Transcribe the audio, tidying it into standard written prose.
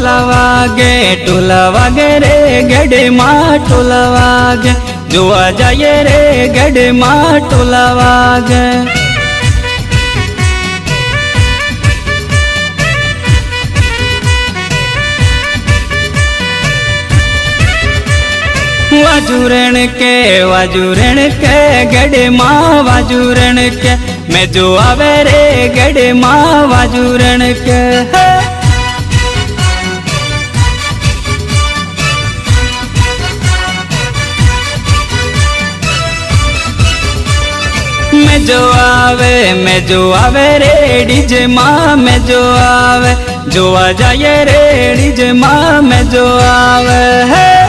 टोला वागे रे गढ़ माँ टोला वागे जोवा जाए रे गढ़ माँ टोला वागे। वाजूरण के गढ़ माँ वाजूरण के मैं जो आवे रे गढ़ माँ वाजूरण के। मैं जो आवे रे डीजे माँ मैं जो आवे जोवा जाए रे डीजे माँ मैं जो आवे है।